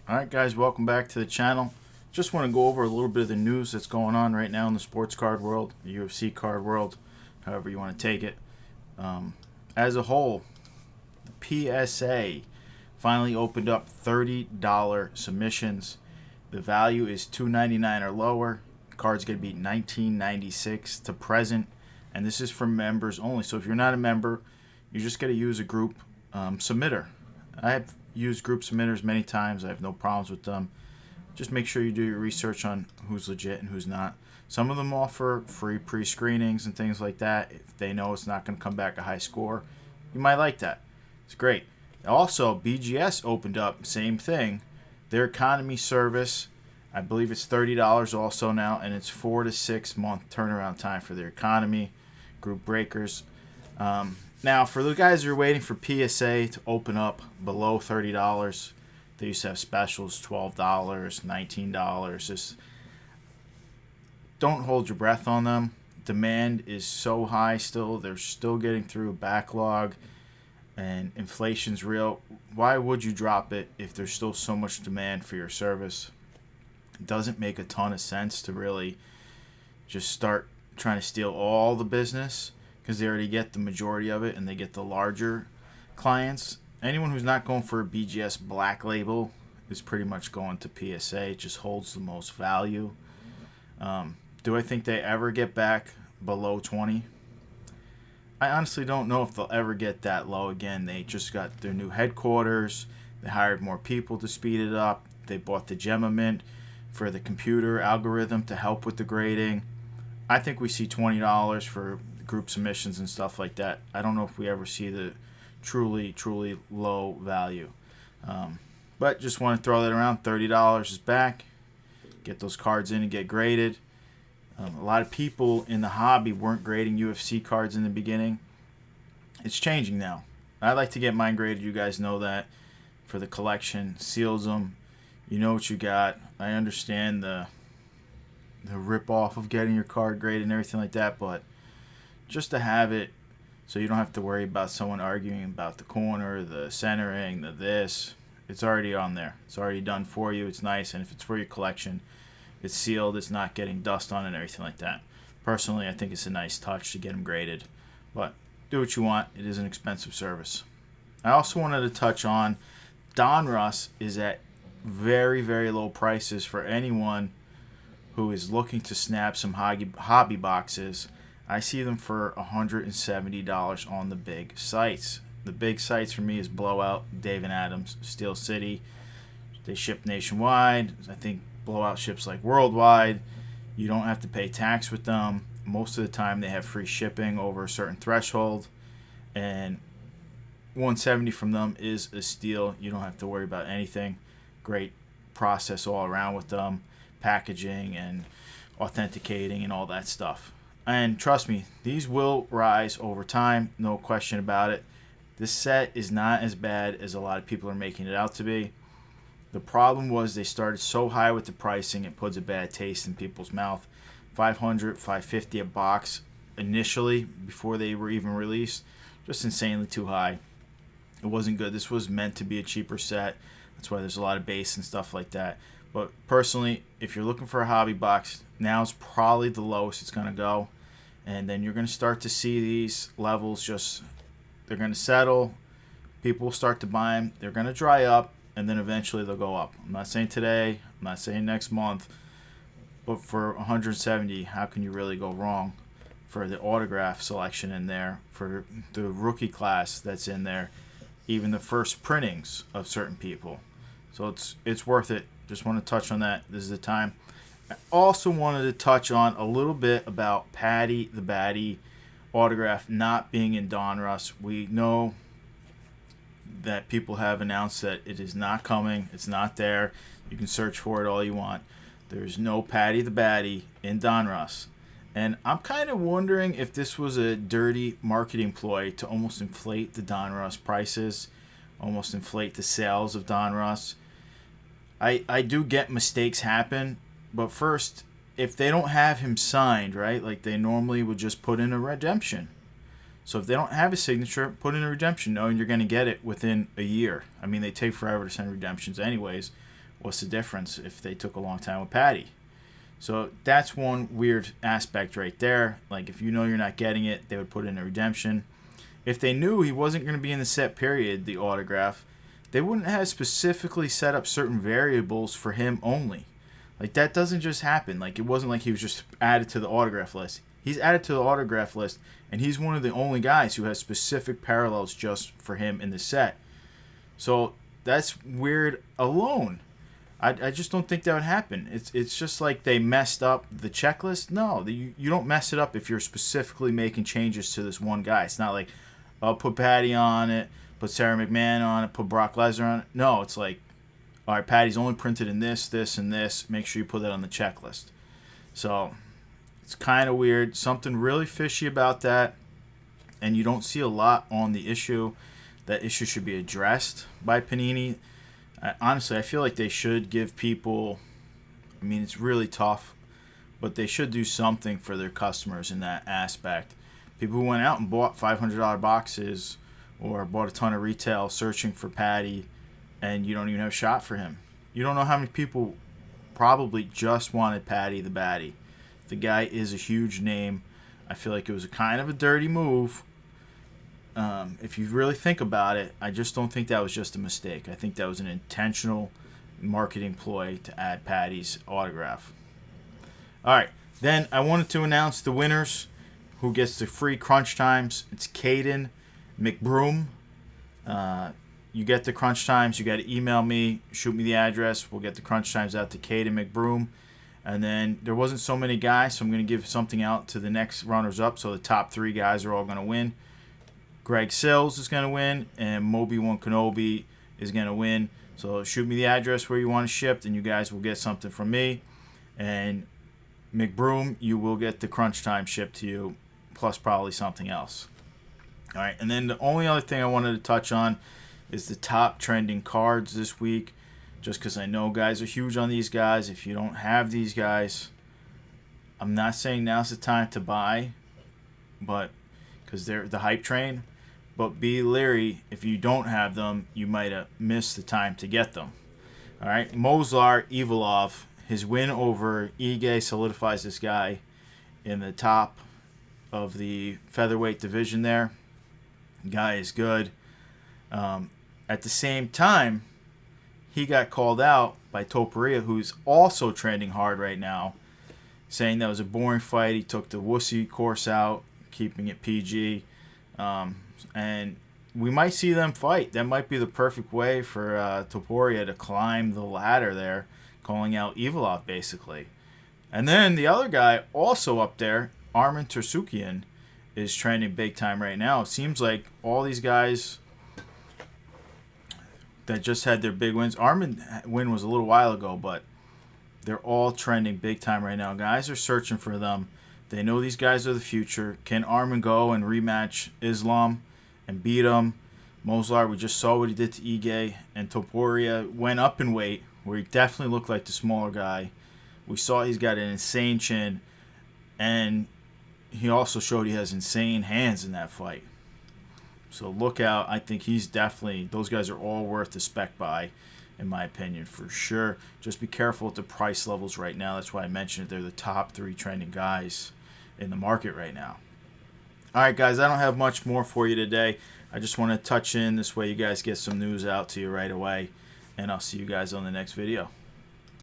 Alright guys, welcome back to the channel. Just want to go over a little bit of the news that's going on right now in the sports card world, the UFC card world, however you want to take it. As a whole, the PSA finally opened up $30 submissions. The value is $2.99 or lower. The card's going to be $19.96 to present, and this is for members only. So if you're not a member, you just got to use a group submitter. I have used group submitters many times. I have no problems with them. Just make sure you do your research on who's legit and who's not. Some of them offer free pre-screenings and things like that. If they know it's not going to come back a high score, you might like that. It's great. Also, BGS opened up, same thing. Their economy service, I believe it's $30 also now, and it's 4 to 6 month turnaround time for their economy group breakers. Now, for the guys who are waiting for PSA to open up below $30, they used to have specials, $12, $19. Just don't hold your breath on them. Demand is so high still. They're still getting through a backlog, and inflation's real. Why would you drop it if there's still so much demand for your service? It doesn't make a ton of sense to really just start trying to steal all the business, because they already get the majority of it and they get the larger clients. Anyone who's not going for a BGS black label is pretty much going to PSA. It just holds the most value. Do I think they ever get back below 20? I honestly don't know if they'll ever get that low again. They just got their new headquarters. They hired more people to speed it up. They bought the Gemma Mint for the computer algorithm to help with the grading. I think we see $20 for group submissions and stuff like that. I don't know if we ever see the truly low value. But just want to throw that around. $30 is back. Get those cards in and get graded. A lot of people in the hobby weren't grading UFC cards in the beginning. It's changing now. I like to get mine graded. You guys know that. For the collection, seals them. You know what you got. I understand the rip-off of getting your card graded and everything like that, but just to have it so you don't have to worry about someone arguing about the corner, the centering, the this. It's already on there. It's already done for you. It's nice, and if it's for your collection, it's sealed. It's not getting dust on it and everything like that. Personally, I think it's a nice touch to get them graded, but do what you want. It is an expensive service. I also wanted to touch on Donruss is at very, very low prices for anyone who is looking to snap some hobby boxes. I see them for $170 on the big sites. The big sites for me is Blowout, Dave and Adams, Steel City. They ship nationwide. I think Blowout ships like worldwide. You don't have to pay tax with them. Most of the time they have free shipping over a certain threshold. And $170 from them is a steal. You don't have to worry about anything. Great process all around with them. Packaging and authenticating and all that stuff. And trust me, these will rise over time, no question about it. This set is not as bad as a lot of people are making it out to be. The problem was they started so high with the pricing, it puts a bad taste in people's mouth. $500, $550 a box initially before they were even released. Just insanely too high. It wasn't good. This was meant to be a cheaper set. That's why there's a lot of base and stuff like that. But personally, if you're looking for a hobby box, now's probably the lowest it's going to go. And then you're going to start to see these levels just, they're going to settle. People will start to buy them. They're going to dry up, and then eventually they'll go up. I'm not saying today. I'm not saying next month. But for 170, how can you really go wrong? For the autograph selection in there, for the rookie class that's in there, even the first printings of certain people. So it's worth it. Just want to touch on that. This is the time. I also wanted to touch on a little bit about Paddy the Baddy autograph not being in Donruss. We know that people have announced that it is not coming. It's not there. You can search for it all you want. There's no Paddy the Baddy in Donruss. And I'm kind of wondering if this was a dirty marketing ploy to almost inflate the Donruss prices, almost inflate the sales of Donruss. I do get mistakes happen. But first, if they don't have him signed, right, like they normally would just put in a redemption. So if they don't have a signature, put in a redemption knowing you're going to get it within a year. I mean, they take forever to send redemptions anyways. what's the difference if they took a long time with Paddy? So that's one weird aspect right there. Like, if you know you're not getting it, they would put in a redemption. If they knew he wasn't going to be in the set period, the autograph, they wouldn't have specifically set up certain variables for him only. Like, that doesn't just happen. Like, it wasn't like he was just added to the autograph list. He's added to the autograph list, and he's one of the only guys who has specific parallels just for him in the set. So that's weird alone. I just don't think that would happen. It's just like they messed up the checklist. No, you don't mess it up if you're specifically making changes to this one guy. It's not like, I'll put Paddy on it, put Sarah McMahon on it, put Brock Lesnar on it. No, it's like, all right, Paddy's only printed in this, this, and this. Make sure you put that on the checklist. So it's kind of weird. Something really fishy about that. And you don't see a lot on the issue. That issue should be addressed by Panini. Honestly, I feel like they should give people, I mean, it's really tough, but they should do something for their customers in that aspect. People who went out and bought $500 boxes or bought a ton of retail searching for Paddy, and you don't even have a shot for him. You don't know how many people probably just wanted Paddy the Baddy. The guy is a huge name. I feel like it was a kind of a dirty move. If you really think about it, I just don't think that was just a mistake. I think that was an intentional marketing ploy to add Paddy's autograph. All right, then I wanted to announce the winners who gets the free crunch times. It's Caden McBroom. You get the crunch times. You got to email me, shoot me the address. We'll get the crunch times out to Caden McBroom. And then there wasn't so many guys, so I'm going to give something out to the next runners-up. So the top 3 guys are all going to win. Greg Sills is going to win, and Moby-Wan Kenobi is going to win. So shoot me the address where you want it shipped, and you guys will get something from me. And McBroom, you will get the crunch time shipped to you, plus probably something else. All right, and then the only other thing I wanted to touch on is the top trending cards this week, just because I know guys are huge on these guys. If you don't have these guys, I'm not saying now's the time to buy, but because they're the hype train. But be leery, if you don't have them, you might have missed the time to get them. All right, Mozlar Evilov, his win over Ige solidifies this guy in the top of the featherweight division there. Guy is good. At the same time, he got called out by Topuria, who's also trending hard right now, saying that was a boring fight. He took the wussy course out, keeping it PG. And we might see them fight. That might be the perfect way for Topuria to climb the ladder there, calling out Evilov, basically. And then the other guy also up there, Armin Tersukian, is trending big time right now. It seems like all these guys that just had their big wins. Armin win was a little while ago, but they're all trending big time right now. Guys are searching for them. They know these guys are the future. Can Armin go and rematch Islam and beat him? Mozlar, we just saw what he did to Ige. And Topuria went up in weight, where he definitely looked like the smaller guy. We saw he's got an insane chin. And he also showed he has insane hands in that fight. So look out. I think he's definitely, those guys are all worth the spec buy, in my opinion, for sure. Just be careful with the price levels right now. That's why I mentioned it. They're the top 3 trending guys in the market right now. All right, guys, I don't have much more for you today. I just want to touch in. This way you guys get some news out to you right away. And I'll see you guys on the next video.